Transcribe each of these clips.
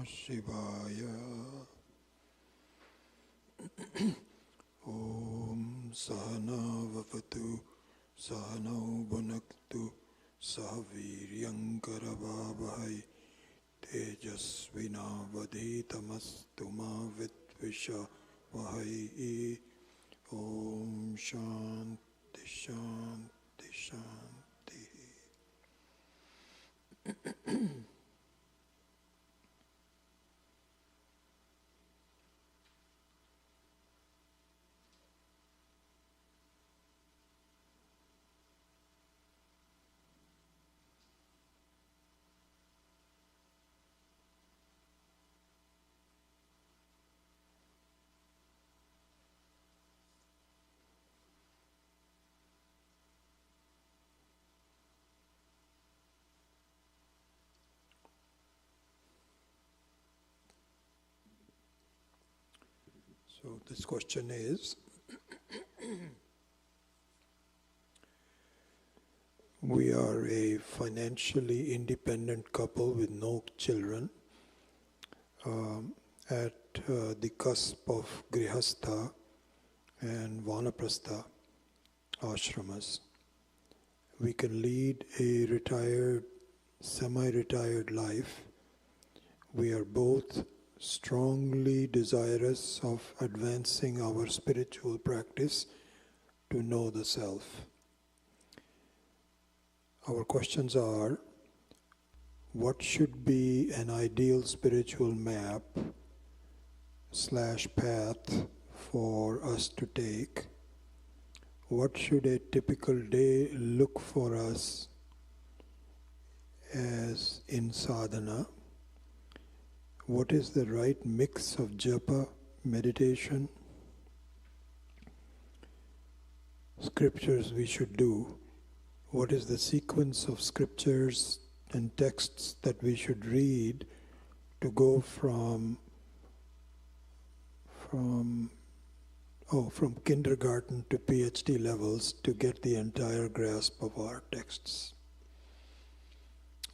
Shivaya. Om Sahana Vavatu Sahanau Bhunaktu Sahaviryankaravavahai Tejasvinavadhitamastu ma Vidvisha Vahai. Om Shanti Shanti Shanti. So this question is, we are a financially independent couple with no children at the cusp of grihastha and vanaprastha ashramas. We can lead a retired, semi-retired life. We are both strongly desirous of advancing our spiritual practice to know the self. Our questions are, what should be an ideal spiritual map / path for us to take? What should a typical day look for us as in sadhana? What is the right mix of japa, meditation, scriptures we should do? What is the sequence of scriptures and texts that we should read to go from kindergarten to PhD levels to get the entire grasp of our texts?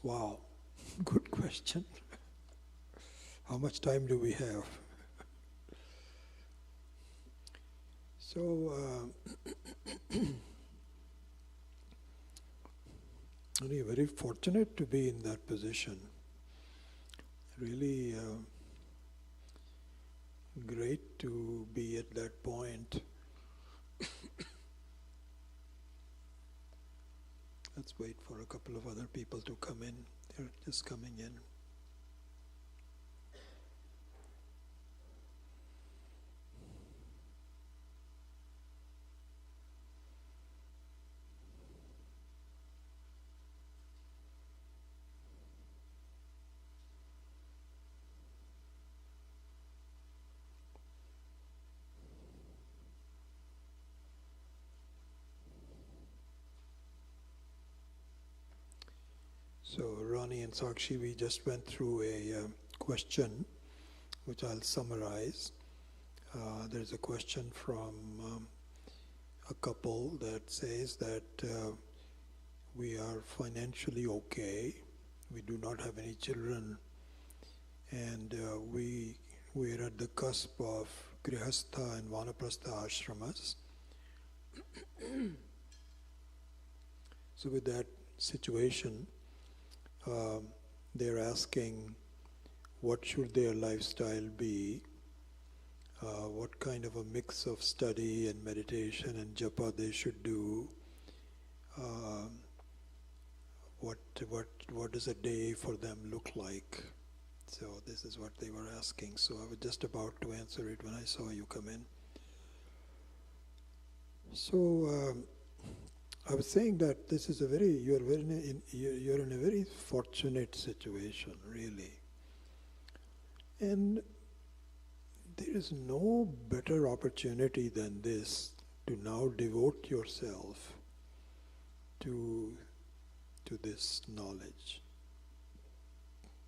Wow, good question. How much time do we have? So, really very fortunate to be in that position. Really great to be at that point. Let's wait for a couple of other people to come in. They're just coming in. So Ronnie and Sakshi, we just went through a question, which I'll summarize. There's a question from a couple that says that we are financially okay, we do not have any children, and we're at the cusp of grihastha and vanaprastha ashramas. So with that situation, they're asking what should their lifestyle be, what kind of a mix of study and meditation and japa they should do, what does a day for them look like. So this is what they were asking. So I was just about to answer it when I saw you come in. So I was saying that this is you're in a very fortunate situation, really. And there is no better opportunity than this to now devote yourself to this knowledge,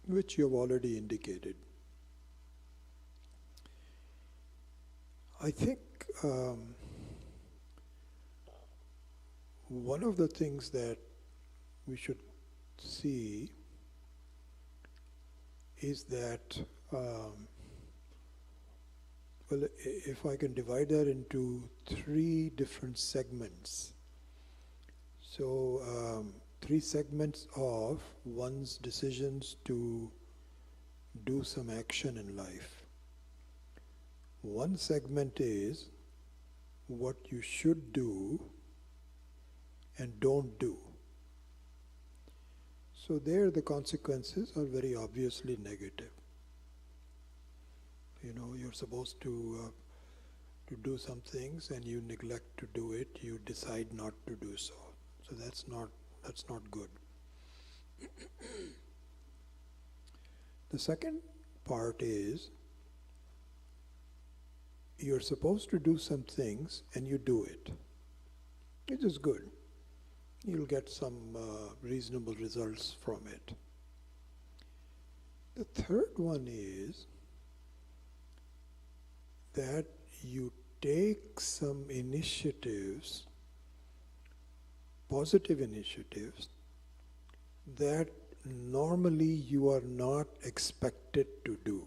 which you have already indicated. I think one of the things that we should see is that, well, if I can divide that into 3 different segments. So, 3 segments of one's decisions to do some action in life. One segment is what you should do and don't do. So there the consequences are very obviously negative. You know, you're supposed to do some things and you neglect to do it, you decide not to do so. So that's not good. The second part is you're supposed to do some things and you do it. It is good. You'll get some reasonable results from it. The third one is that you take some initiatives, positive initiatives, that normally you are not expected to do.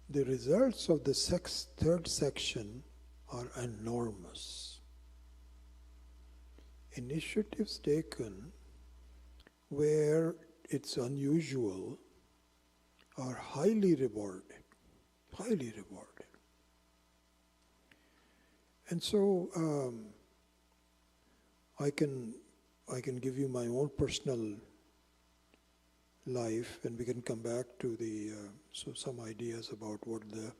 The results of the third section are enormous. Initiatives taken where it's unusual are highly rewarded. Highly rewarded. And so I can give you my own personal life, and we can come back to the some ideas about what the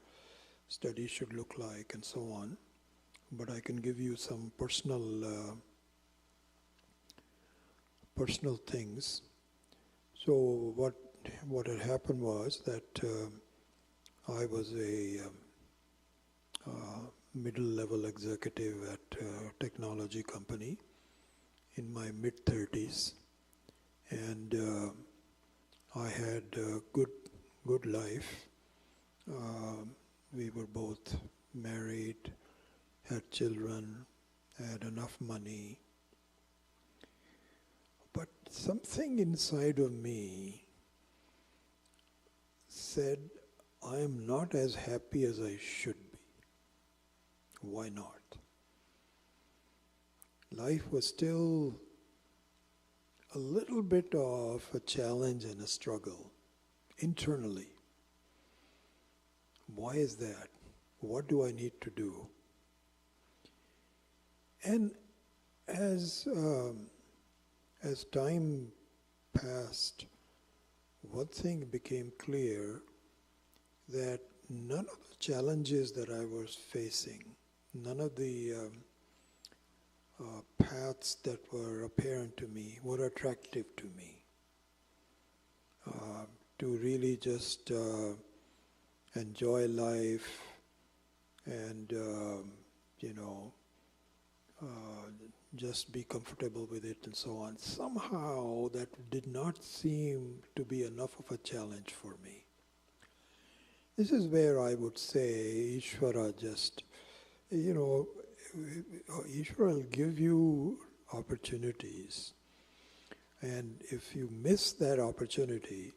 study should look like and so on. But I can give you some personal things. So what had happened was that I was a middle-level executive at a technology company in my mid-30s, and I had a good life. We were both married, had children, had enough money. But something inside of me said, I am not as happy as I should be. Why not? Life was still a little bit of a challenge and a struggle internally. Why is that? What do I need to do? And as time passed, one thing became clear, that none of the challenges that I was facing, none of the paths that were apparent to me were attractive to me. To really just enjoy life and, just be comfortable with it and so on. Somehow that did not seem to be enough of a challenge for me. This is where I would say Ishvara just, Ishvara will give you opportunities. And if you miss that opportunity,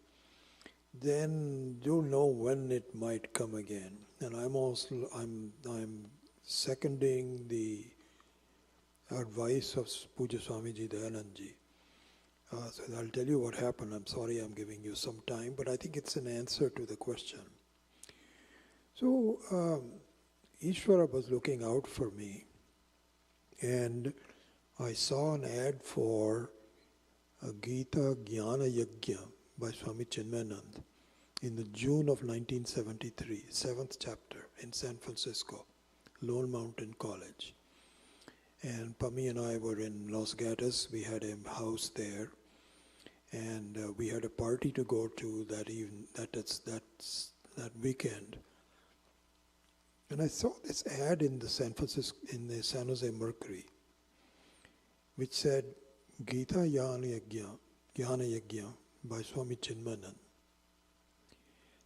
then you'll know when it might come again. And I'm seconding the advice of Puja Swamiji Dayanandji. So I'll tell you what happened. I'm sorry I'm giving you some time, but I think it's an answer to the question. So Ishvara was looking out for me, and I saw an ad for a Gita Jnana Yajna by Swami Chinmayananda in the June of 1973, 7th chapter in San Francisco, Lone Mountain College. And Pami and I were in Los Gatos. We had a house there, and we had a party to go to that weekend. And I saw this ad in the San Jose Mercury, which said Gita Jnana Yajna by Swami Chinmayananda.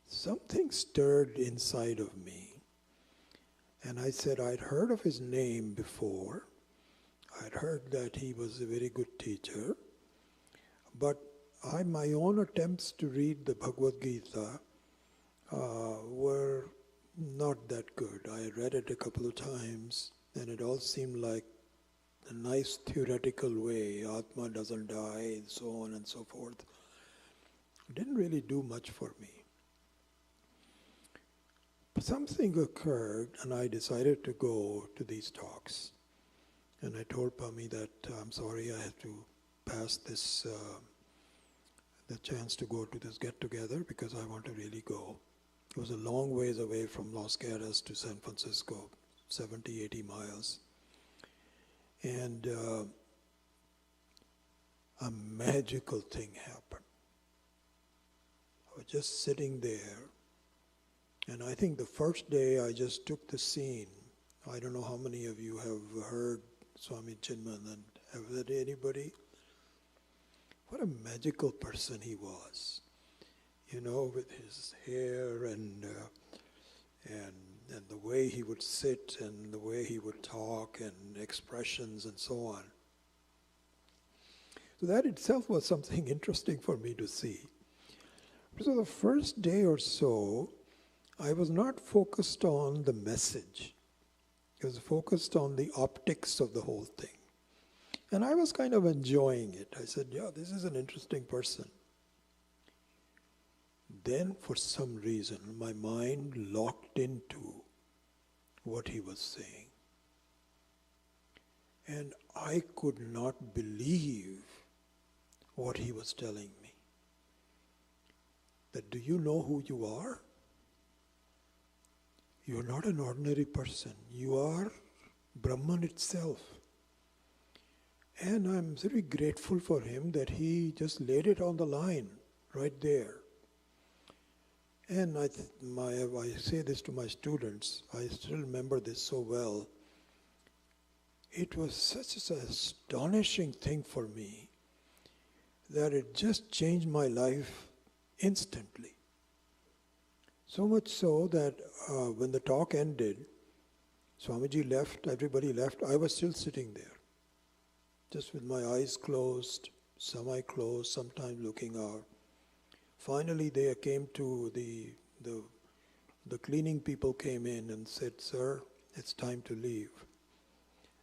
Something stirred inside of me, and I said I'd heard of his name before. I'd heard that he was a very good teacher, but my own attempts to read the Bhagavad Gita were not that good. I read it a couple of times, and it all seemed like a nice theoretical way. Atma doesn't die, and so on and so forth. It didn't really do much for me. But something occurred, and I decided to go to these talks. And I told Pami that I'm sorry, I have to pass this, the chance to go to this get-together because I want to really go. It was a long ways away from Los Gatos to San Francisco, 70, 80 miles. And a magical thing happened. I was just sitting there, and I think the first day I just took the scene. I don't know how many of you have heard Swami Chinmayananda. Have heard anybody? What a magical person he was. You know, with his hair and the way he would sit and the way he would talk and expressions and so on. So that itself was something interesting for me to see. So the first day or so, I was not focused on the message. I was focused on the optics of the whole thing. And I was kind of enjoying it. I said, yeah, this is an interesting person. Then, for some reason, my mind locked into what he was saying. And I could not believe what he was telling me. That, do you know who you are? You are not an ordinary person. You are Brahman itself. And I'm very grateful for him that he just laid it on the line right there. And I say this to my students, I still remember this so well. It was such an astonishing thing for me that it just changed my life instantly. So much so that when the talk ended, Swamiji left, everybody left, I was still sitting there, just with my eyes closed, semi-closed, sometimes looking out. Finally, they came to the cleaning people came in and said, "Sir, it's time to leave."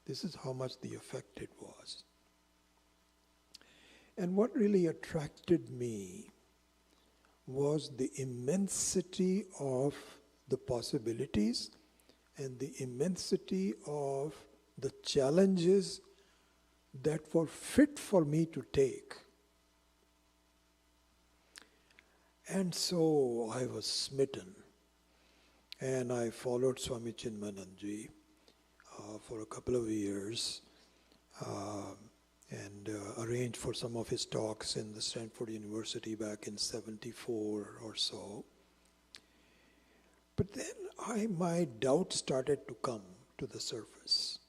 This is how much the effect it was. And what really attracted me was the immensity of the possibilities and the immensity of the challenges that were fit for me to take. And so I was smitten, and I followed Swami Chinmayananda for a couple of years and arranged for some of his talks in the Stanford University back in 74 or so. But then my doubt started to come to the surface.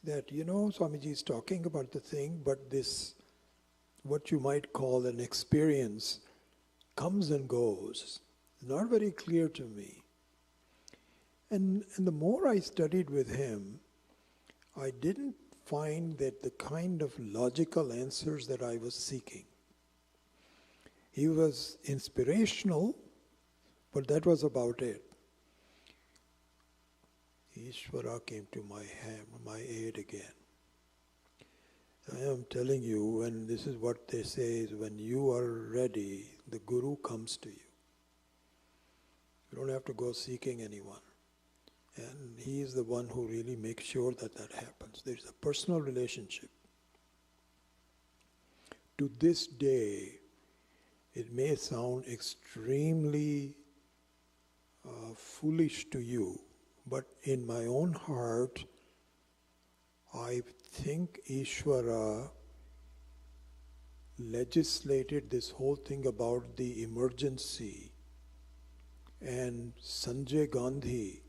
That, Swamiji is talking about the thing, but this, what you might call an experience, comes and goes. Not very clear to me. And the more I studied with him, I didn't find that the kind of logical answers that I was seeking. He was inspirational, but that was about it. Ishvara came to my aid again. I am telling you, and this is what they say, is when you are ready, the Guru comes to you. You don't have to go seeking anyone. And he is the one who really makes sure that that happens. There's a personal relationship. To this day, it may sound extremely foolish to you, but in my own heart, I think Ishvara legislated this whole thing about the emergency, and Sanjay Gandhi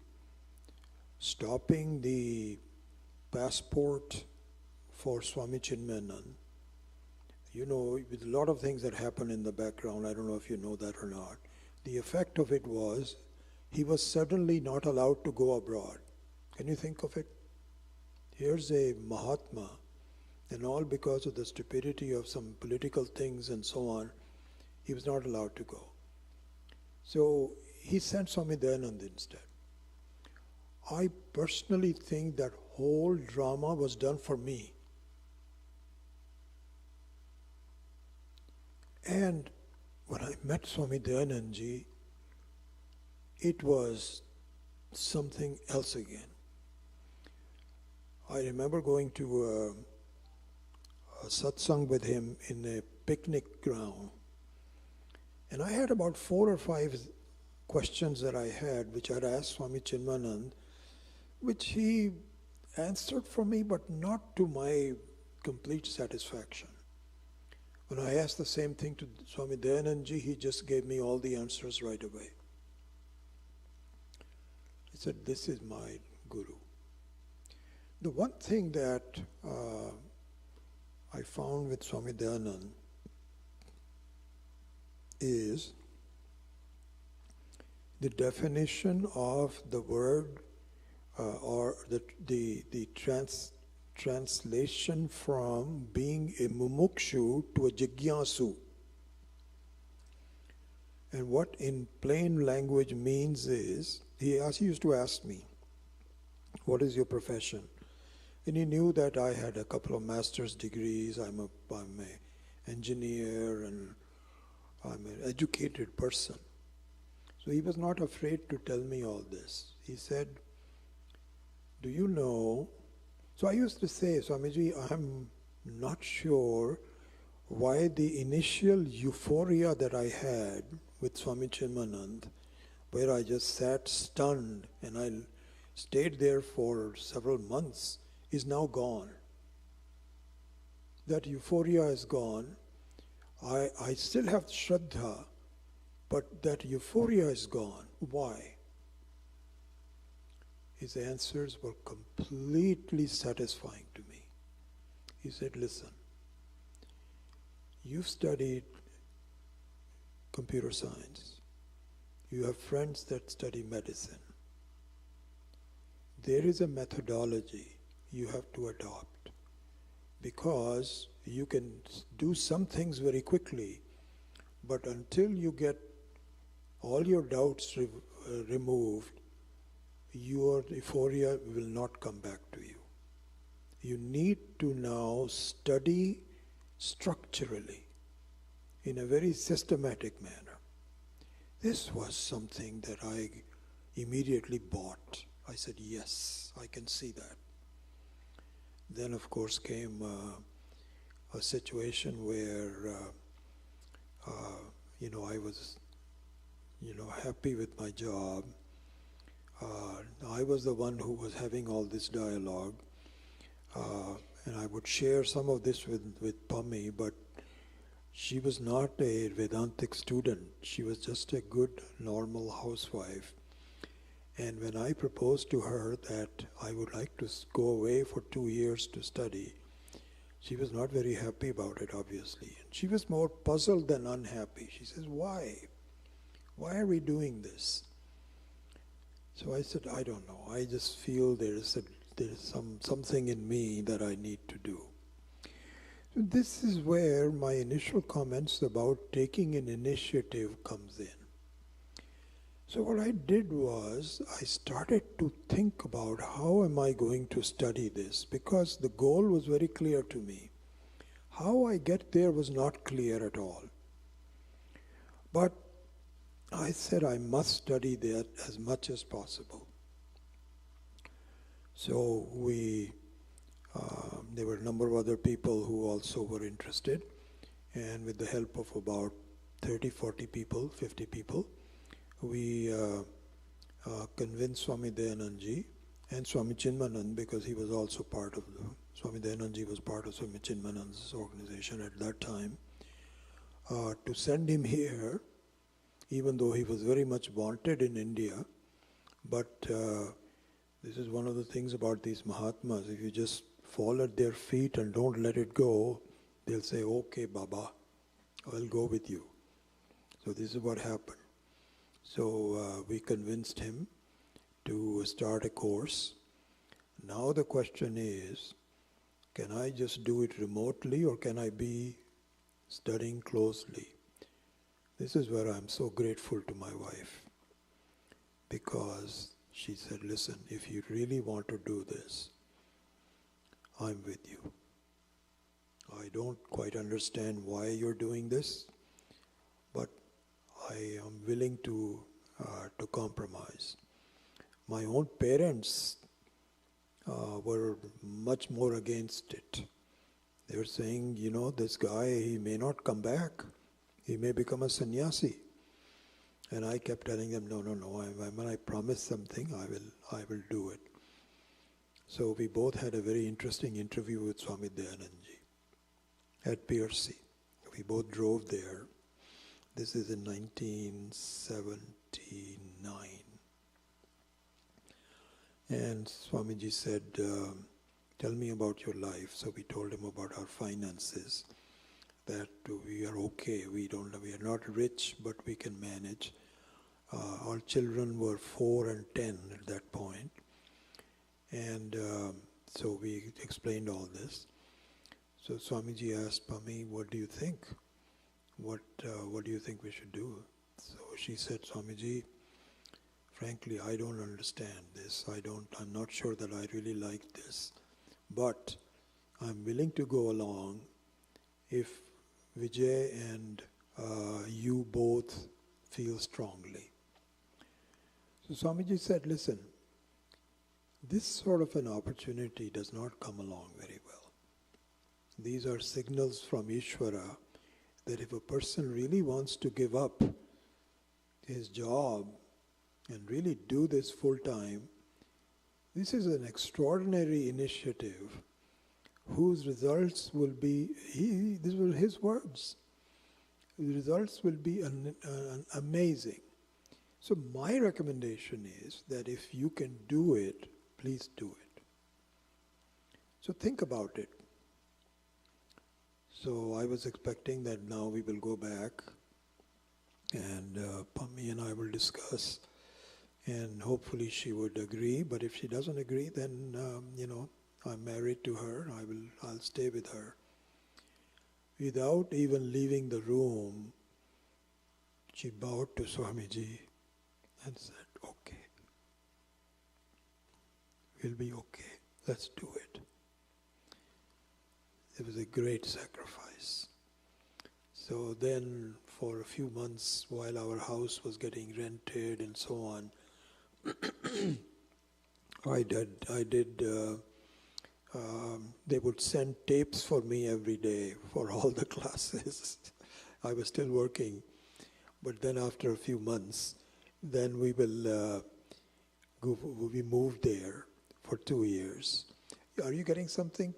stopping the passport for Swami Chinmayananda. With a lot of things that happen in the background, I don't know if you know that or not. The effect of it was, he was suddenly not allowed to go abroad. Can you think of it? Here's a Mahatma, And all because of the stupidity of some political things and so on, he was not allowed to go. So he sent Swami Dayananda instead. I personally think that whole drama was done for me. And when I met Swami Dayananda, it was something else again. I remember going to a satsang with him in a picnic ground. And I had about 4 or 5 questions that I had, which I'd asked Swami Chinmayananda, which he answered for me, but not to my complete satisfaction. When I asked the same thing to Swami Dayananda, he just gave me all the answers right away. He said, this is my guru. The one thing that I found with Swami Dayananda is the definition of the word or the translation from being a mumukshu to a jigyasu. And what in plain language means is, he used to ask me, what is your profession? And he knew that I had a couple of master's degrees, I'm an engineer and I'm an educated person. So he was not afraid to tell me all this. He said, do you know? So I used to say, Swamiji, I'm not sure why the initial euphoria that I had with Swami Chinmayananda, where I just sat stunned and I stayed there for several months, is now gone. That euphoria is gone. I still have Shraddha, but that euphoria is gone. Why? His answers were completely satisfying to me. He said, listen, you've studied computer science. You have friends that study medicine. There is a methodology you have to adopt because you can do some things very quickly, but until you get all your doubts removed, your euphoria will not come back to you. You need to now study structurally in a very systematic manner. This was something that I immediately bought. I said, yes, I can see that. Then, of course, came a situation where, I was, happy with my job. I was the one who was having all this dialogue. And I would share some of this with Pami, but she was not a Vedantic student. She was just a good, normal housewife. And when I proposed to her that I would like to go away for 2 years to study, she was not very happy about it, obviously. And she was more puzzled than unhappy. She says, why? Why are we doing this? So I said, I don't know. I just feel there is something in me that I need to do. So this is where my initial comments about taking an initiative comes in. So what I did was, I started to think about how am I going to study this, because the goal was very clear to me. How I get there was not clear at all. But I said I must study that as much as possible. So there were a number of other people who also were interested, and with the help of about 30, 40 people, 50 people, we convinced Swami Dayananda and Swami Chinmayananda, because he was also part of Swami Dayananda was part of Swami Chinmayananda's organization at that time, to send him here, even though he was very much wanted in India. But this is one of the things about these Mahatmas. If you just fall at their feet and don't let it go, they'll say, okay, Baba, I'll go with you. So this is what happened. So we convinced him to start a course. Now the question is, Can I just do it remotely or can I be studying closely? This is where I'm so grateful to my wife, because she said, listen, if you really want to do this, I'm with you. I don't quite understand why you're doing this, but I am willing to compromise. My own parents were much more against it. They were saying, this guy, he may not come back. He may become a sannyasi. And I kept telling them, no, when I promise something, I will do it. So we both had a very interesting interview with Swami Dayanandji at Piercy. We both drove there. This is in 1979. And Swamiji said, tell me about your life. So we told him about our finances, that we are okay. We are not rich, but we can manage. Our children were 4 and 10 at that point. And so we explained all this. So Swamiji asked Mummy, what do you think? What do you think we should do? So she said, Swamiji, frankly, I don't understand this. I'm not sure that I really like this. But I'm willing to go along if Vijay and you both feel strongly. So Swamiji said, listen, this sort of an opportunity does not come along very well. These are signals from Ishvara that if a person really wants to give up his job and really do this full time, this is an extraordinary initiative whose results will be, these were his words, the results will be amazing. So my recommendation is that if you can do it, please do it. So think about it. So I was expecting that now we will go back and Pammi and I will discuss, and hopefully she would agree. But if she doesn't agree, then I'm married to her. I'll stay with her. Without even leaving the room, she bowed to Swamiji and said, okay, we'll be okay. Let's do it. It was a great sacrifice. So then for a few months while our house was getting rented and so on, they would send tapes for me every day for all the classes. I was still working. But then after a few months, then we moved there for 2 years. Are you getting something?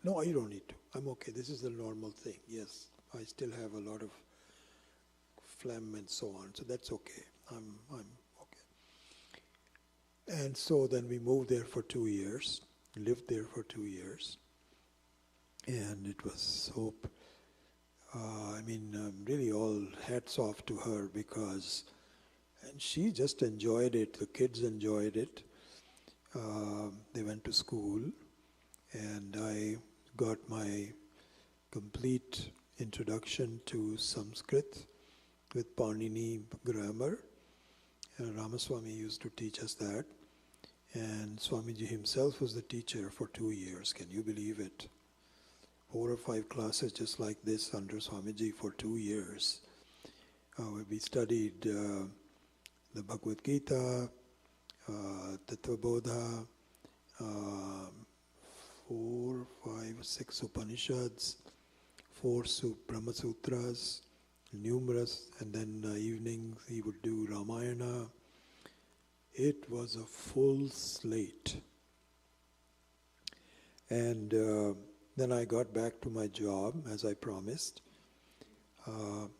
No, you don't need to. I'm okay. This is the normal thing. Yes, I still have a lot of phlegm and so on, so that's okay. I'm okay. And so then we moved there for 2 years, lived there for 2 years, and it was so. Really all hats off to her, because, and she just enjoyed it. The kids enjoyed it. They went to school, and I got my complete introduction to Sanskrit with Panini grammar. And Ramaswamy used to teach us that. And Swamiji himself was the teacher for 2 years. Can you believe it? 4 or 5 classes just like this under Swamiji for 2 years. We studied the Bhagavad Gita, Tattva Bodha, 4, 5, 6 Upanishads, 4 Brahma Sutras, numerous, and then evenings he would do Ramayana. It was a full slate. And then I got back to my job, as I promised,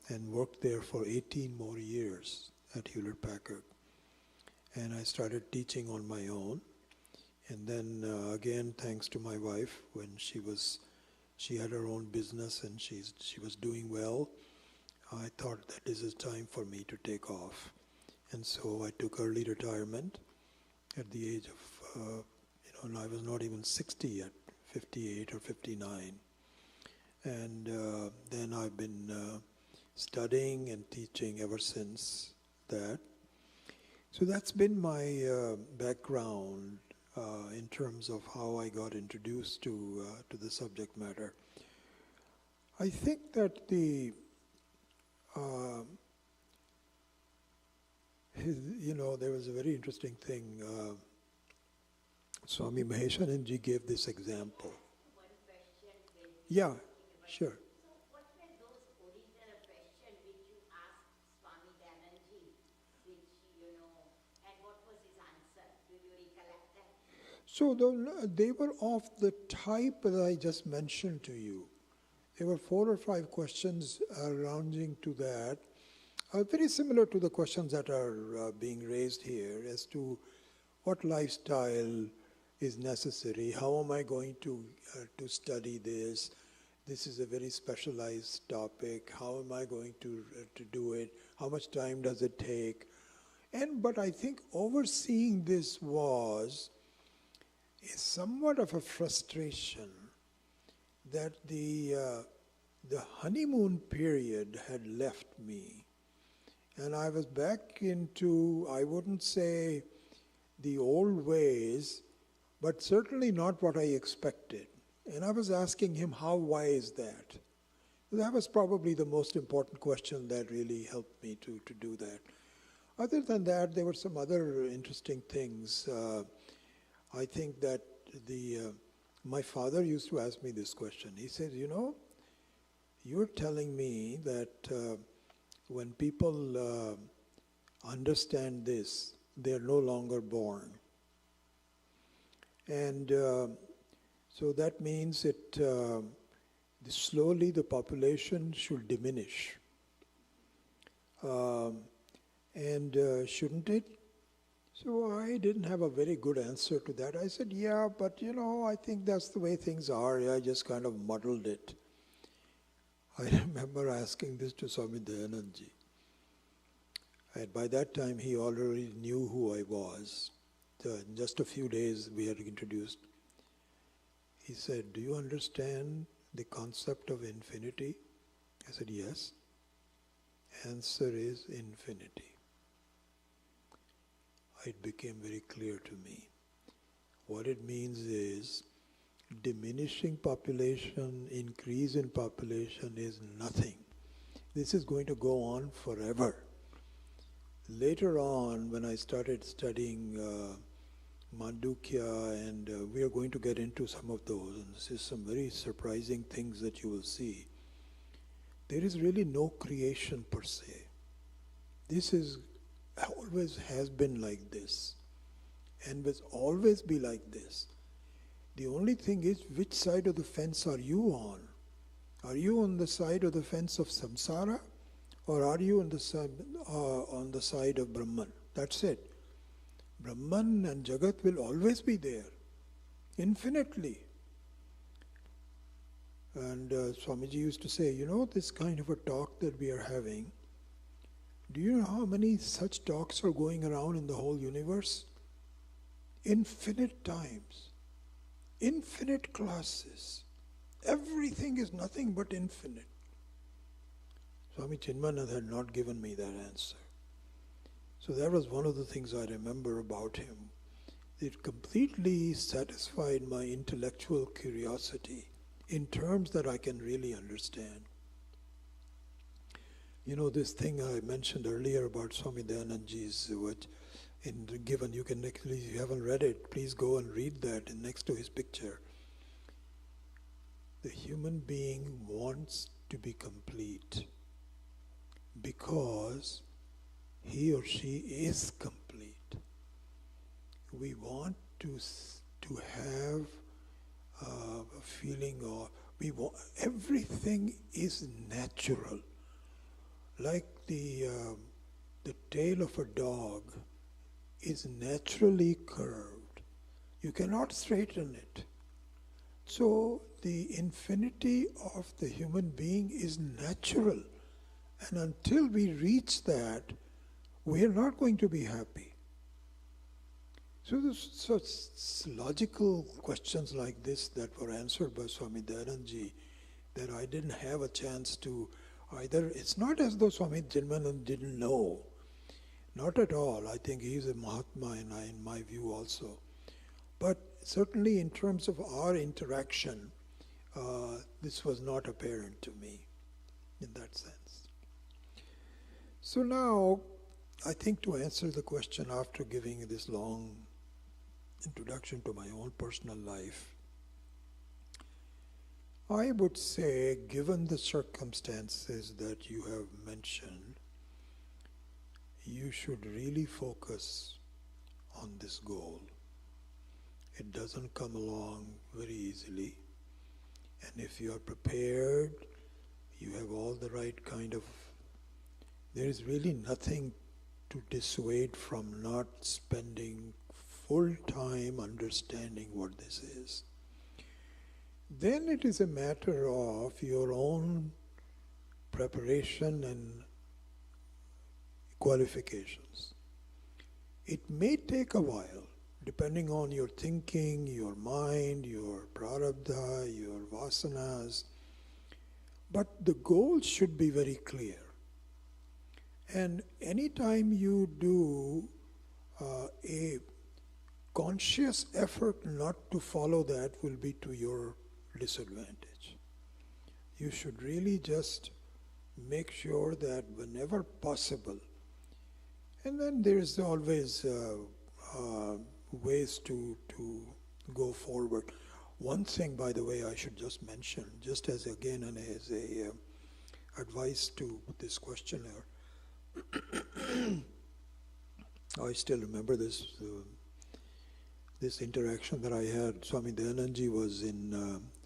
and worked there for 18 more years at Hewlett-Packard. And I started teaching on my own. And then again, thanks to my wife, when she had her own business and she was doing well, I thought that this is time for me to take off. And so I took early retirement at the age of, and I was not even 60 yet 58 or 59. And then I've been studying and teaching ever since that. So that's been my background in terms of how I got introduced to the subject matter. I think that there was a very interesting thing. Swami Maheshananji gave this example. One question. Yeah, sure. So what were those original questions which you asked Swami Dayananji, and what was his answer? Do you recollect that? So they were of the type that I just mentioned to you. There were 4 or 5 questions rounding to that, very similar to the questions that are being raised here as to what lifestyle is necessary, how am I going to study this? This is a very specialized topic. How am I going to do it? How much time does it take? But I think overseeing this was somewhat of a frustration that the honeymoon period had left me. And I was back into, I wouldn't say the old ways, but certainly not what I expected. And I was asking him, why is that? That was probably the most important question that really helped me to do that. Other than that, there were some other interesting things. I think that my father used to ask me this question. He said, you're telling me that when people understand this, they're no longer born. And so that means that slowly the population should diminish. Shouldn't it? So I didn't have a very good answer to that. I said, yeah, but I think that's the way things are. I just kind of muddled it. I remember asking this to Swami Dayananji. And by that time, he already knew who I was. In just a few days, we had introduced. He said, do you understand the concept of infinity? I said, yes. Answer is infinity. It became very clear to me. What it means is diminishing population, increase in population is nothing. This is going to go on forever. Later on, when I started studying Mandukya, and we are going to get into some of those, and this is some very surprising things that you will see. There is really no creation per se. This is always has been like this, and will always be like this. The only thing is, which side of the fence are you on? Are you on the side of the fence of samsara, or are you on the side of Brahman? That's it. Brahman and Jagat will always be there, infinitely. And Swamiji used to say, this kind of a talk that we are having, do you know how many such talks are going around in the whole universe? Infinite times, infinite classes. Everything is nothing but infinite. Swami Chinmayananda had not given me that answer. So that was one of the things I remember about him. It completely satisfied my intellectual curiosity in terms that I can really understand. This thing I mentioned earlier about Swami Dayananji's, given you can actually, if you haven't read it, please go and read that next to his picture. The human being wants to be complete because he or she is complete. We want to have a feeling of, everything is natural. Like the tail of a dog is naturally curved. You cannot straighten it. So the infinity of the human being is natural. And until we reach that, we are not going to be happy. So there's such logical questions like this that were answered by Swami Dayanand that I didn't have a chance to either. It's not as though Swami Chinmayananda didn't know. Not at all. I think he's a Mahatma in my view also. But certainly in terms of our interaction, this was not apparent to me in that sense. So now, I think to answer the question after giving this long introduction to my own personal life, I would say, given the circumstances that you have mentioned, you should really focus on this goal. It doesn't come along very easily. And if you are prepared, you have all the right kind of... There is really nothing to dissuade from not spending full time understanding what this is. Then it is a matter of your own preparation and qualifications. It may take a while, depending on your thinking, your mind, your prarabdha, your vasanas, but the goal should be very clear. And anytime you do a conscious effort not to follow that will be to your disadvantage. You should really just make sure that whenever possible, and then there is always ways to go forward. One thing, by the way, I should just mention, just as again and as a advice to this questioner, I still remember this interaction that I had. Swami Dayanand was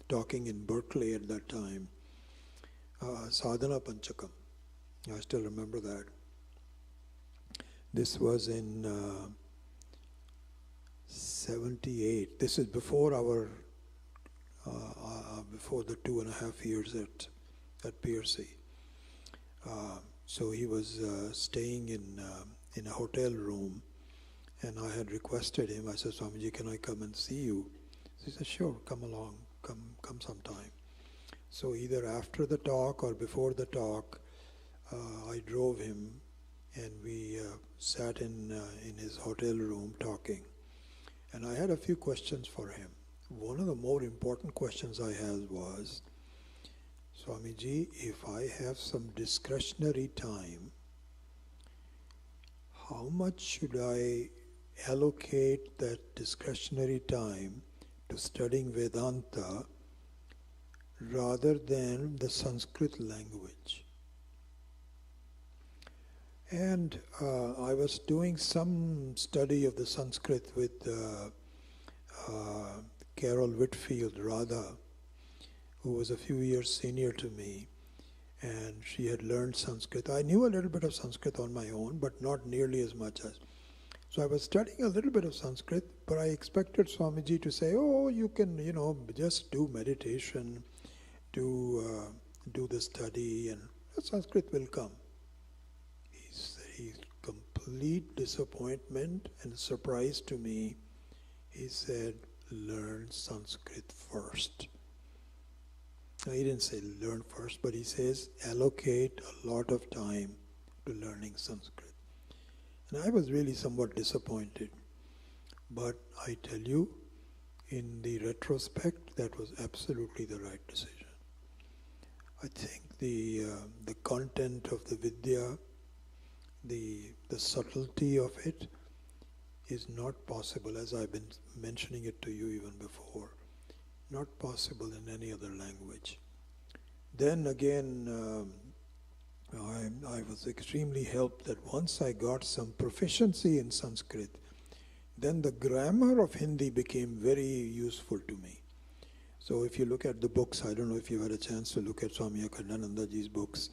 talking in Berkeley at that time, Sadhana Panchakam. I still remember that. This was in 78. This is before before the 2.5 years at PRC. So he was staying in a hotel room, and I had requested him. I said, Swamiji, can I come and see you? So he said, sure, come along, come sometime. So either after the talk or before the talk, I drove him, and we sat in his hotel room talking. And I had a few questions for him. One of the more important questions I had was, Swamiji, if I have some discretionary time, how much should I allocate that discretionary time to studying Vedanta rather than the Sanskrit language? And I was doing some study of the Sanskrit with Carol Whitfield, Radha, who was a few years senior to me, and she had learned Sanskrit. I knew a little bit of Sanskrit on my own, but not nearly as much as. So I was studying a little bit of Sanskrit, but I expected Swamiji to say, oh, you can, just do meditation, do the study, and Sanskrit will come. He's complete disappointment and surprise to me. He said, learn Sanskrit first. Now, he didn't say learn first, but he says allocate a lot of time to learning Sanskrit. And I was really somewhat disappointed. But I tell you, in the retrospect, that was absolutely the right decision. I think the content of the Vidya, the subtlety of it is not possible, as I've been mentioning it to you even before, not possible in any other language. Then again, I was extremely helped that once I got some proficiency in Sanskrit, then the grammar of Hindi became very useful to me. So if you look at the books, I don't know if you had a chance to look at Swami Akhandanandaji's books,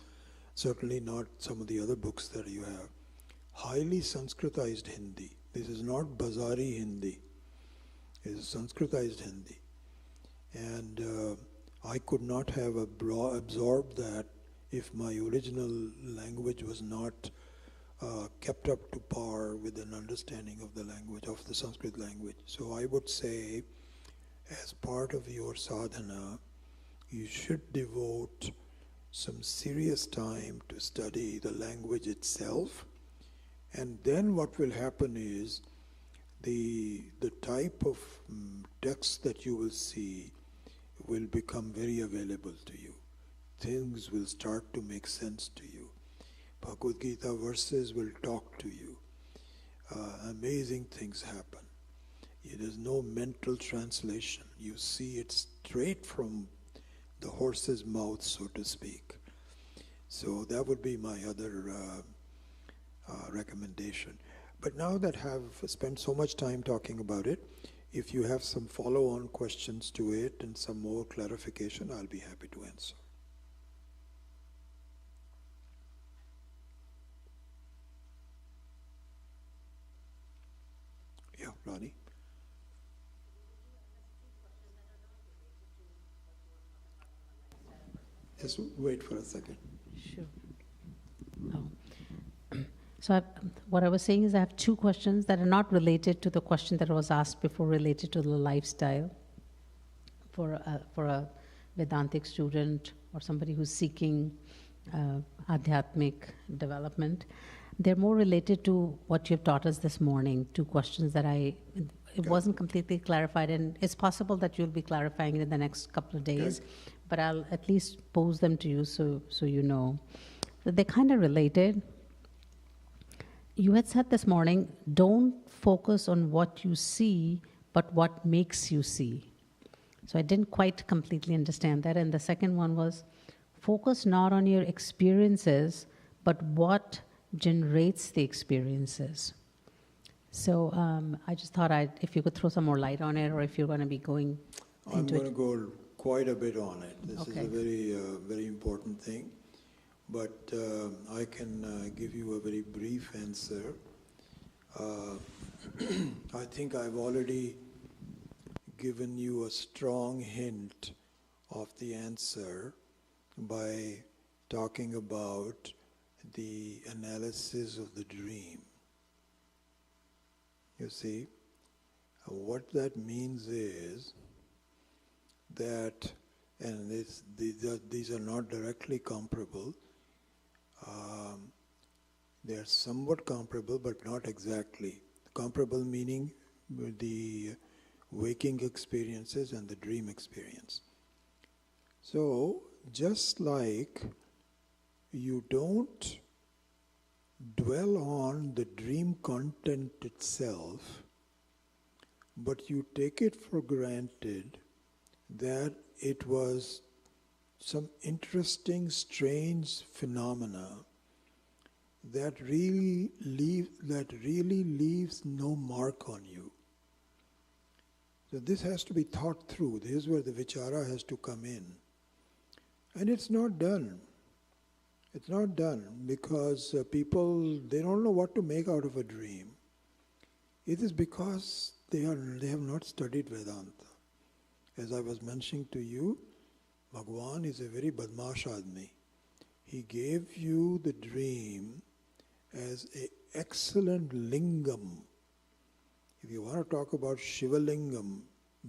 certainly not some of the other books that you have. Highly Sanskritized Hindi. This is not Bazari Hindi. It is Sanskritized Hindi. And I could not have absorbed that if my original language was not kept up to par with an understanding of the language, of the Sanskrit language. So I would say, as part of your sadhana, you should devote some serious time to study the language itself, and then what will happen is the type of text that you will see will become very available to you. Things will start to make sense to you. Bhagavad Gita verses will talk to you. Amazing things happen. There's no mental translation. You see it straight from the horse's mouth, so to speak. So that would be my other recommendation. But now that I've spent so much time talking about it, if you have some follow-on questions to it and some more clarification, I'll be happy to answer. Yeah, Ronnie? Just wait for a second. Sure. Oh. So what I was saying is I have two questions that are not related to the question that was asked before, related to the lifestyle for a Vedantic student or somebody who's seeking adhyatmic development. They're more related to what you've taught us this morning. Two questions that it wasn't completely clarified, and it's possible that you'll be clarifying it in the next couple of days, but I'll at least pose them to you so you know. They're kind of related. You had said this morning, don't focus on what you see, but what makes you see. So I didn't quite completely understand that. And the second one was, focus not on your experiences, but what generates the experiences. So I just thought if you could throw some more light on it, or if you're going to be going into it. I'm going to go quite a bit on it. This Okay. is a very, very important thing. But I can give you a very brief answer. I think I've already given you a strong hint of the answer by talking about the analysis of the dream. You see, what that means is that, and these are not directly comparable, they are somewhat comparable but not exactly. Comparable meaning the waking experiences and the dream experience. So, just like you don't dwell on the dream content itself, but you take it for granted that it was some interesting, strange phenomena that really leaves no mark on you. So this has to be thought through. This is where the vichara has to come in. And it's not done. It's not done because people, they don't know what to make out of a dream. It is because they have not studied Vedanta. As I was mentioning to you, Bhagwan is a very badmash admi. He gave you the dream as an excellent lingam. If you want to talk about Shiva Lingam,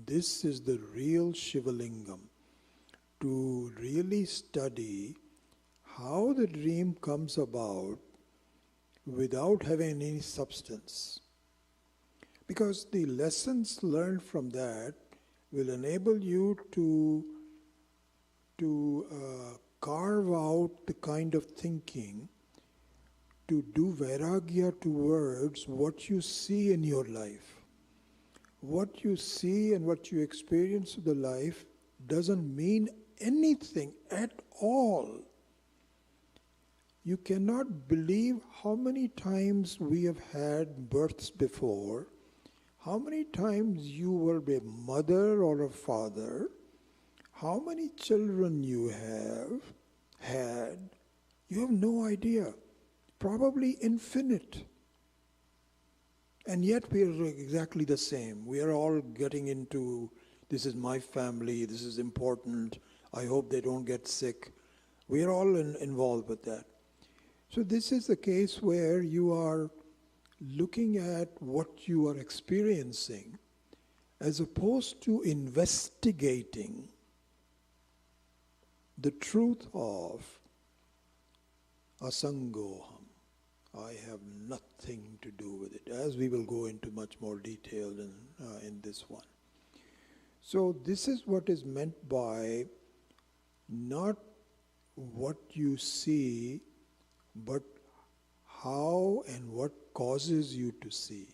this is the real Shiva Lingam. To really study how the dream comes about without having any substance. Because the lessons learned from that will enable you to carve out the kind of thinking, to do vairagya towards what you see in your life. What you see and what you experience of the life doesn't mean anything at all. You cannot believe how many times we have had births before, how many times you were a mother or a father, how many children you have had. You have no idea. Probably infinite. And yet we are exactly the same. We are all getting into, this is my family, this is important, I hope they don't get sick. We are all involved with that. So this is the case where you are looking at what you are experiencing as opposed to investigating the truth of asangoham. I have nothing to do with it, as we will go into much more detail in this one. So this is what is meant by not what you see, but how and what causes you to see.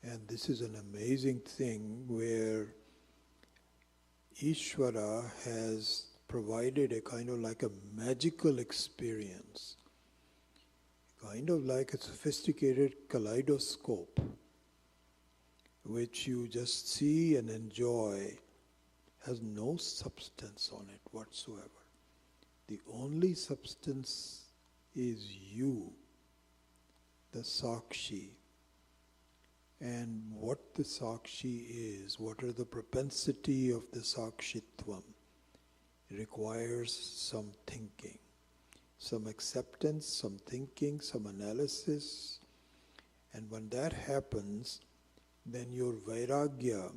And this is an amazing thing where Ishvara has provided a kind of like a magical experience, kind of like a sophisticated kaleidoscope, which you just see and enjoy, has no substance on it whatsoever. The only substance is you, the Sakshi. And what the Sakshi is, what are the propensity of the Sakshitvam, requires some thinking, some acceptance, some thinking, some analysis. And when that happens, then your vairagya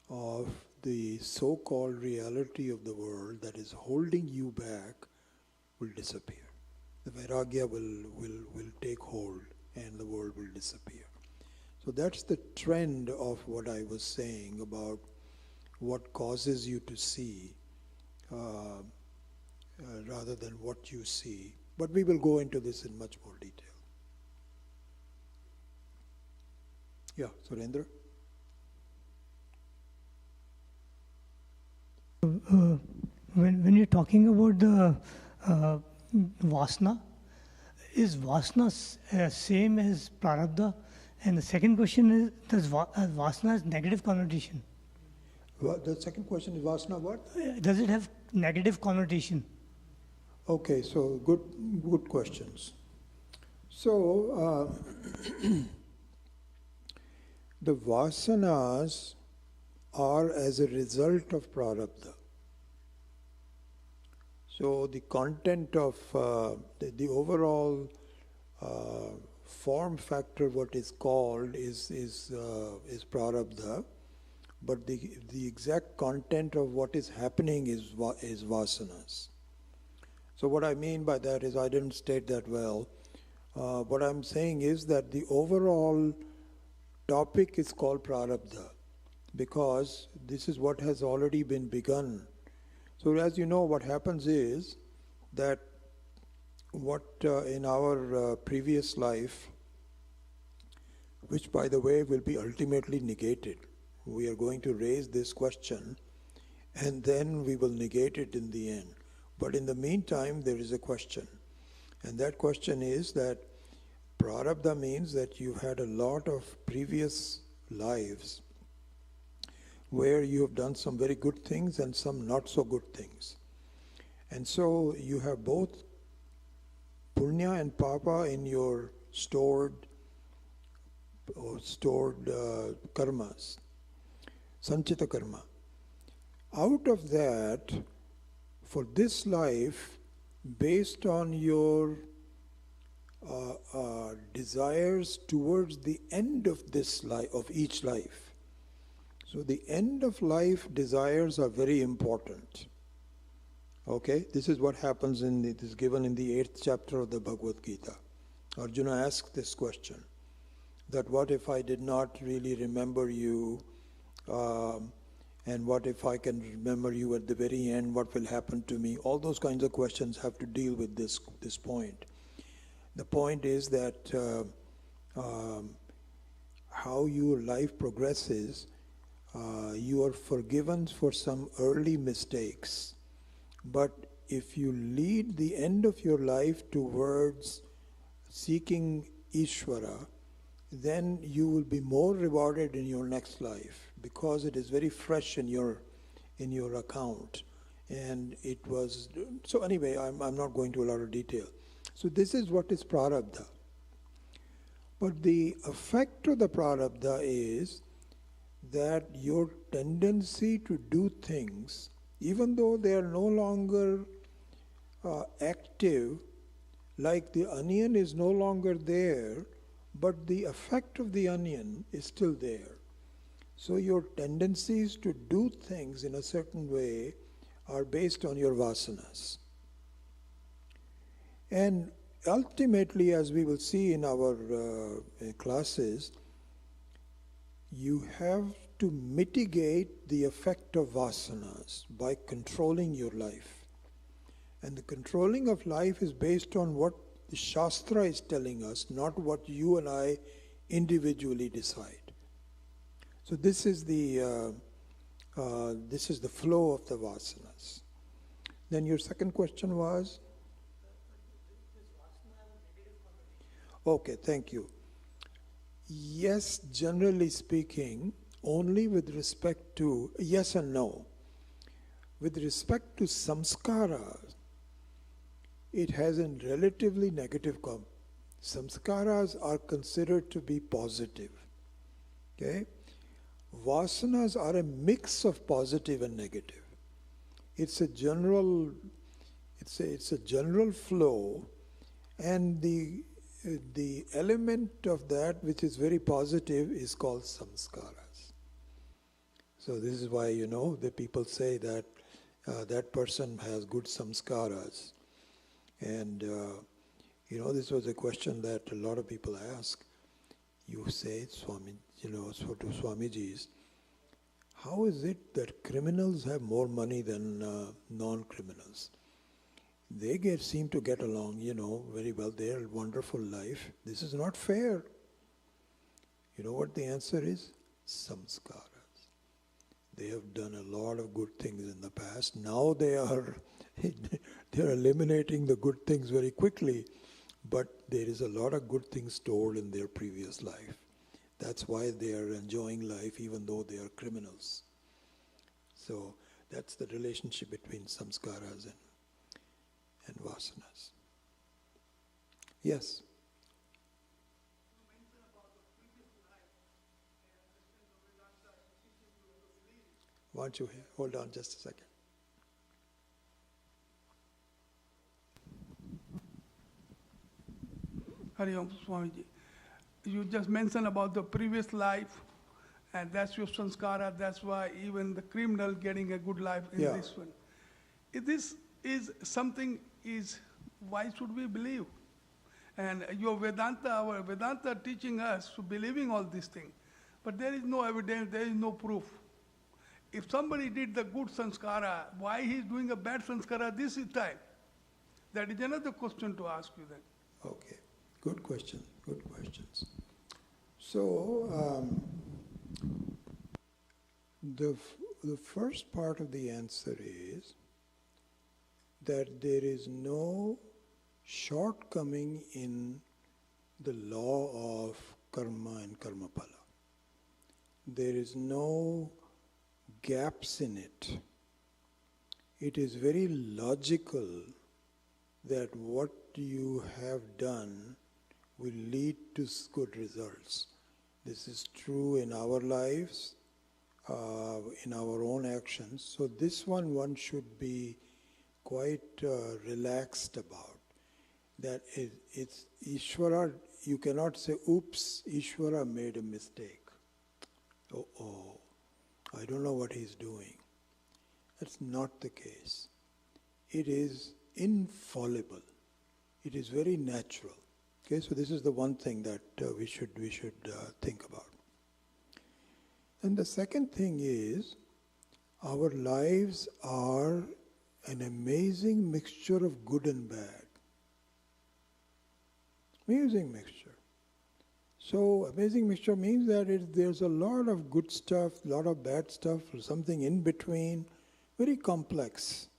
of the so-called reality of the world that is holding you back will disappear. The vairagya will take hold and the world will disappear. So that's the trend of what I was saying about what causes you to see rather than what you see. But we will go into this in much more detail. Yeah, Surendra? When you're talking about the vasana, is vasana same as prarabdha? And the second question is, does vasana has negative connotation? The second question is vasana what? Does it have negative connotation? Okay, so good questions. So the vasanas are as a result of prarabdha. So the content of the overall form factor, what is called, is prarabdha, but the exact content of what is happening is vasanas. So what I mean by that is, I didn't state that well. What I'm saying is that the overall topic is called prarabdha, because this is what has already been begun. So as you know, what happens is that what in our previous life, which by the way will be ultimately negated, we are going to raise this question and then we will negate it in the end. But in the meantime, there is a question. And that question is that prarabdha means that you've had a lot of previous lives where you have done some very good things and some not so good things. And so you have both punya and papa in your stored karmas, sanchita karma. Out of that, for this life, based on your desires towards the end of this life, of each life. So the end of life desires are very important. Okay, this is what happens it is given in the 8th chapter of the Bhagavad Gita. Arjuna asked this question, that what if I did not really remember you, and what if I can remember you at the very end, what will happen to me? All those kinds of questions have to deal with this point. The point is that how your life progresses, you are forgiven for some early mistakes. But if you lead the end of your life towards seeking Ishvara, then you will be more rewarded in your next life, because it is very fresh in your account. And it was, so anyway, I'm not going to a lot of detail. So this is what is prarabdha. But the effect of the prarabdha is that your tendency to do things, even though they are no longer active, Like the onion is no longer there, but the effect of the onion is still there. So your tendencies to do things in a certain way are based on your vasanas. And ultimately, as we will see in our classes, you have to mitigate the effect of vasanas by controlling your life. And the controlling of life is based on what the Shastra is telling us, not what you and I individually decide. So this is the flow of the vasanas. Then your second question was? Okay, thank you. Yes, generally speaking, only with respect to, yes and no. With respect to samskaras, it has a relatively negative samskaras are considered to be positive. Okay? Vasanas are a mix of positive and negative. It's a general flow, and the element of that which is very positive is called samskaras. So this is why, the people say that that person has good samskaras. And, this was a question that a lot of people ask. You say, Swami, to Swamijis, how is it that criminals have more money than non-criminals? They seem to get along, very well. They are a wonderful life. This is not fair. You know what the answer is? Samskaras. They have done a lot of good things in the past. Now they are eliminating the good things very quickly, but there is a lot of good things stored in their previous life. That's why they are enjoying life even though they are criminals. So that's the relationship between samskaras and vasanas. Yes? Why don't you hold on just a second? Hari Om, Swamiji. You just mentioned about the previous life, and that's your sanskara. That's why even the criminal getting a good life in this one. If this is something, why should we believe? And your Vedanta, our Vedanta teaching us to believing all these things. But there is no evidence, there is no proof. If somebody did the good sanskara, why he is doing a bad sanskara this time? That is another question to ask you then. Okay, good question, good questions. So, the first part of the answer is that there is no shortcoming in the law of karma and karmapala. There is no gaps in it. It is very logical that what you have done will lead to good results. This is true in our lives, in our own actions. So this one should be quite relaxed about. That it's Ishvara, you cannot say, oops, Ishvara made a mistake. Oh, I don't know what he's doing. That's not the case. It is infallible. It is very natural. Okay, so this is the one thing that we should think about. And the second thing is, our lives are an amazing mixture of good and bad. Amazing mixture. So amazing mixture means that there's a lot of good stuff, a lot of bad stuff, or something in between. Very complex.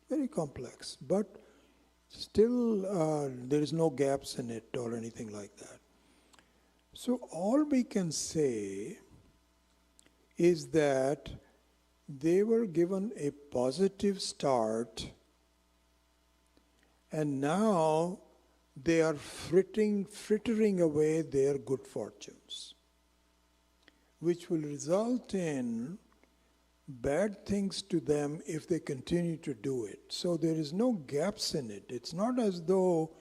Very complex. But still there is no gaps in it or anything like that. So all we can say is that they were given a positive start, and now they are frittering away their good fortunes, which will result in bad things to them if they continue to do it. So there is no gaps in it. It's not as though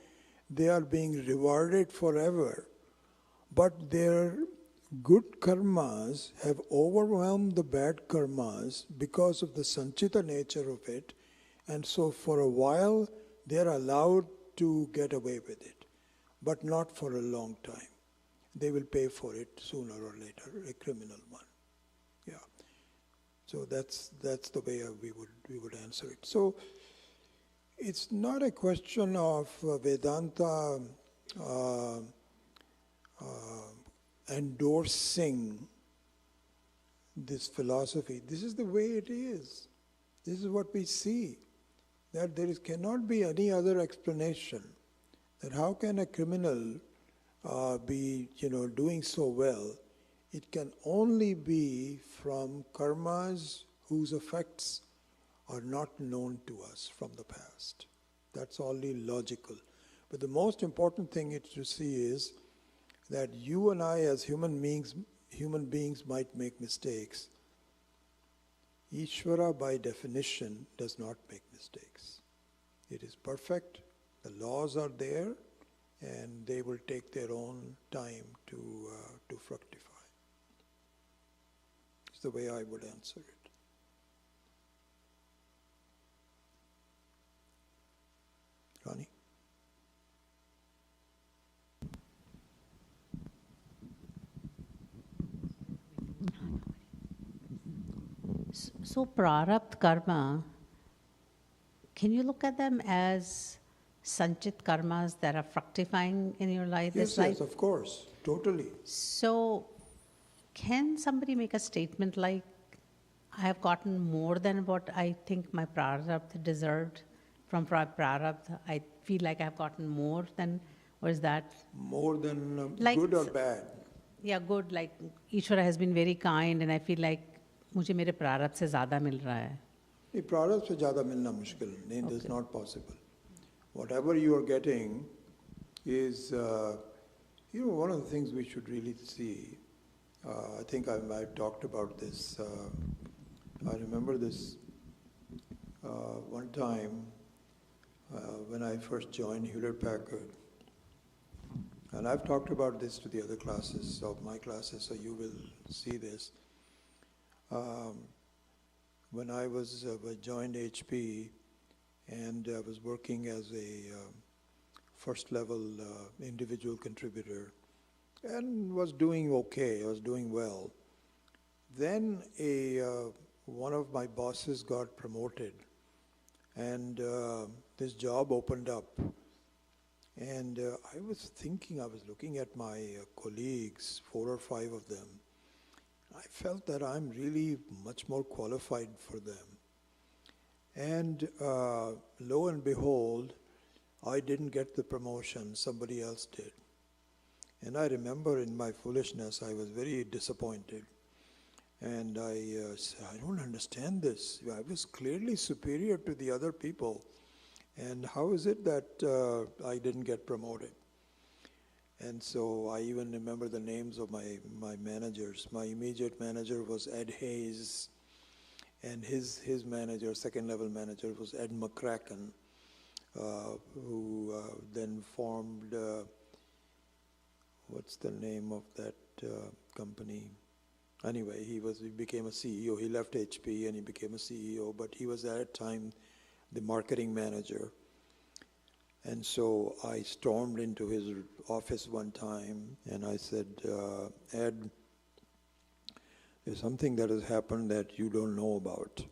they are being rewarded forever. But their good karmas have overwhelmed the bad karmas because of the sanchita nature of it, and so for a while they are allowed to get away with it, but not for a long time. They will pay for it sooner or later, a criminal one. Yeah. So that's the way we would answer it. So it's not a question of Vedanta endorsing this philosophy. This is the way it is. This is what we see. That cannot be any other explanation. That how can a criminal be doing so well? It can only be from karmas whose effects are not known to us from the past. That's only logical. But the most important thing to see is that you and I as human beings might make mistakes. Ishvara by definition does not make mistakes. It is perfect, the laws are there, and they will take their own time to fructify. It's the way I would answer it. Rani? So prarabdha karma, can you look at them as sanchit karmas that are fructifying in your life? Yes, yes, of course, totally. So can somebody make a statement like, I have gotten more than what I think my prarabdha deserved from prarabdha? I feel like I've gotten more than, or is that? More than like, good or bad? Yeah, good, like Ishvara has been very kind and I feel like मुझे मेरे प्रारब्ध से ज़्यादा मिल रहा है. नहीं, प्रारब्ध से ज़्यादा मिलना मुश्किल नहीं, that's not possible. Whatever you are getting is, one of the things we should really see. I think I've talked about this. I remember this one time when I first joined Hewlett-Packard. And I've talked about this to the other classes of my classes, so you will see this. When I joined HP and I was working as a first level individual contributor and was doing okay, I was doing well. Then one of my bosses got promoted and this job opened up. And I was looking at my colleagues, 4 or 5 of them. I felt that I'm really much more qualified for them. And lo and behold, I didn't get the promotion, somebody else did. And I remember in my foolishness, I was very disappointed. And I said, I don't understand this. I was clearly superior to the other people. And how is it that I didn't get promoted? And so I even remember the names of my managers. My immediate manager was Ed Hayes, and his manager, second level manager, was Ed McCracken, who then formed, what's the name of that company? Anyway, he became a CEO. He left HP and he became a CEO, but he was at that time the marketing manager. And so I stormed into his office one time and I said, Ed, there's something that has happened that you don't know about.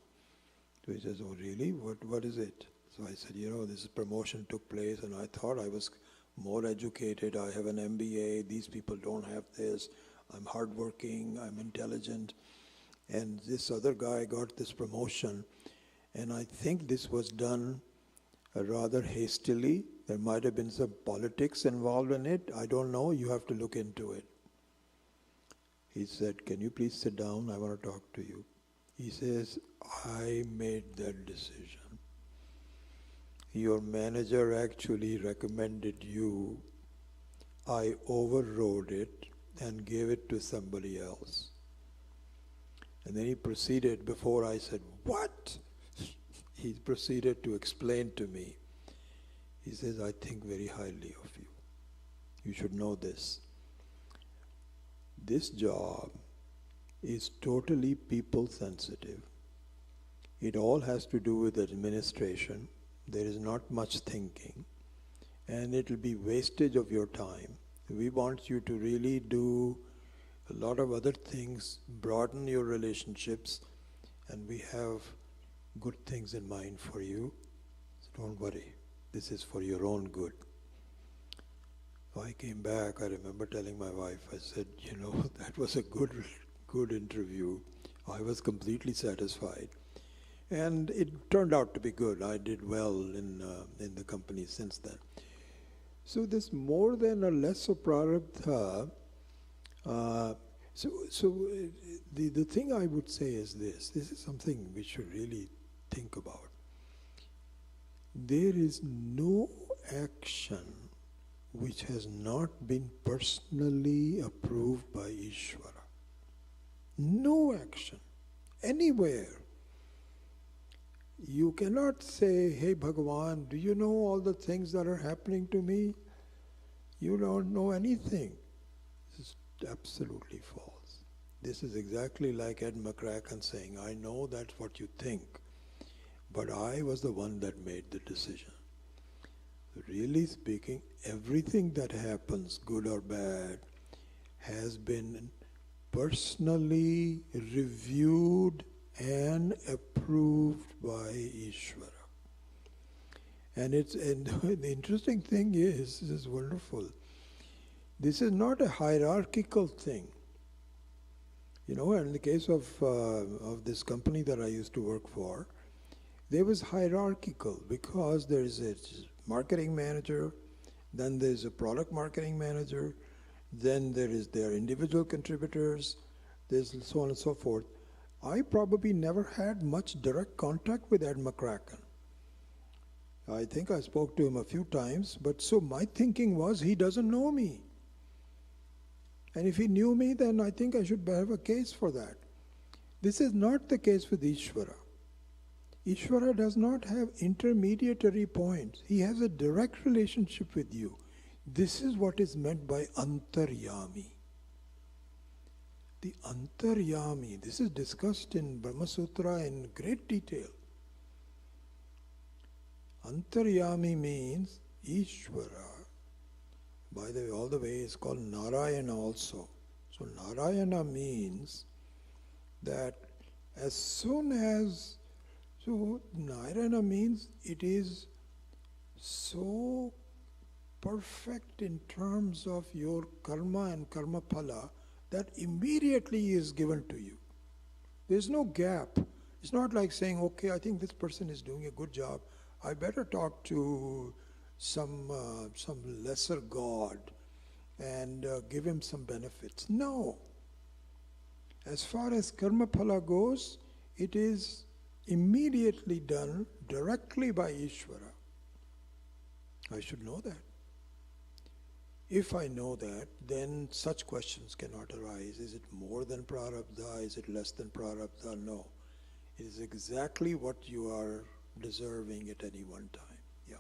So he says, oh really? What is it? So I said, this promotion took place and I thought I was more educated. I have an MBA. These people don't have this. I'm hardworking. I'm intelligent. And this other guy got this promotion. And I think this was done rather hastily. There might have been some politics involved in it. I don't know. You have to look into it. He said, can you please sit down? I want to talk to you. He says, I made that decision. Your manager actually recommended you. I overrode it and gave it to somebody else. And then he proceeded, before I said, what? He proceeded to explain to me. He says, I think very highly of you. You should know this. This job is totally people sensitive. It all has to do with administration. There is not much thinking. And it will be wastage of your time. We want you to really do a lot of other things, broaden your relationships, and we have good things in mind for you. So don't worry. This is for your own good. So I came back, I remember telling my wife, I said, that was a good interview. I was completely satisfied. And it turned out to be good. I did well in the company since then. So this more than or less of prarabdha, the thing I would say is this is something we should really think about. There is no action which has not been personally approved by Ishvara. No action, anywhere. You cannot say, hey Bhagavan, do you know all the things that are happening to me? You don't know anything. This is absolutely false. This is exactly like Ed McCracken saying, I know that's what you think, but I was the one that made the decision. Really speaking, everything that happens, good or bad, has been personally reviewed and approved by Ishvara. And the interesting thing is, this is wonderful, this is not a hierarchical thing. In the case of this company that I used to work for, there was hierarchical because there is a marketing manager, then there's a product marketing manager, then there are individual contributors, there's so on and so forth. I probably never had much direct contact with Ed McCracken. I think I spoke to him a few times, but so my thinking was he doesn't know me. And if he knew me, then I think I should have a case for that. This is not the case with Ishvara. Ishvara does not have intermediary points. He has a direct relationship with you. This is what is meant by antaryami. The antaryami, this is discussed in Brahma Sutra in great detail. Antaryami means Ishvara. By the way, all the way is called Narayana also. So Narayana means that as soon as, so Narayana means it is so perfect in terms of your karma and karma phala that immediately is given to you. There's no gap. It's not like saying, okay, I think this person is doing a good job. I better talk to some lesser god and give him some benefits. No. As far as karma phala goes, it is immediately done directly by Ishvara. I should know that. If I know that, then such questions cannot arise. Is it more than prarabdha? Is it less than prarabdha? No. It is exactly what you are deserving at any one time. Yeah.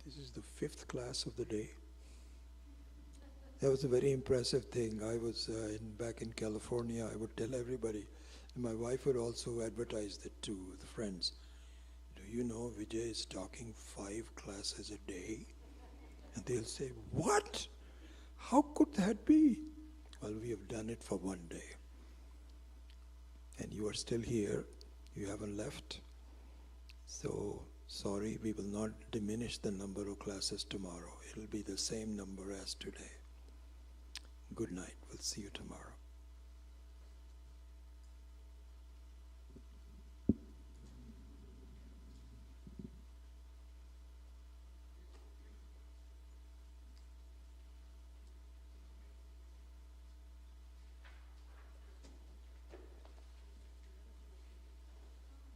This is the 5th class of the day. That was a very impressive thing. I was back in California. I would tell everybody, and my wife would also advertise it to the friends. Do you know Vijay is talking 5 classes a day? And they'll say, what? How could that be? Well, we have done it for one day. And you are still here. You haven't left. So, sorry, we will not diminish the number of classes tomorrow. It'll be the same number as today. Good night. We'll see you tomorrow.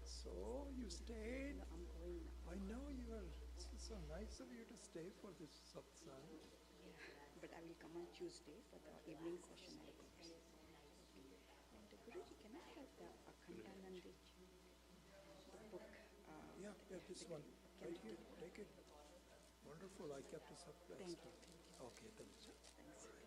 So, you stayed? I know you are. It's so nice of you to stay for this satsang. But I will come on Tuesday for the evening question and answers. And Guruji, can I have the Akhandananda, the book? Yeah, this one. Right here. Take it. Wonderful. I kept this up last Thank you. time. Okay, thanks. Thanks.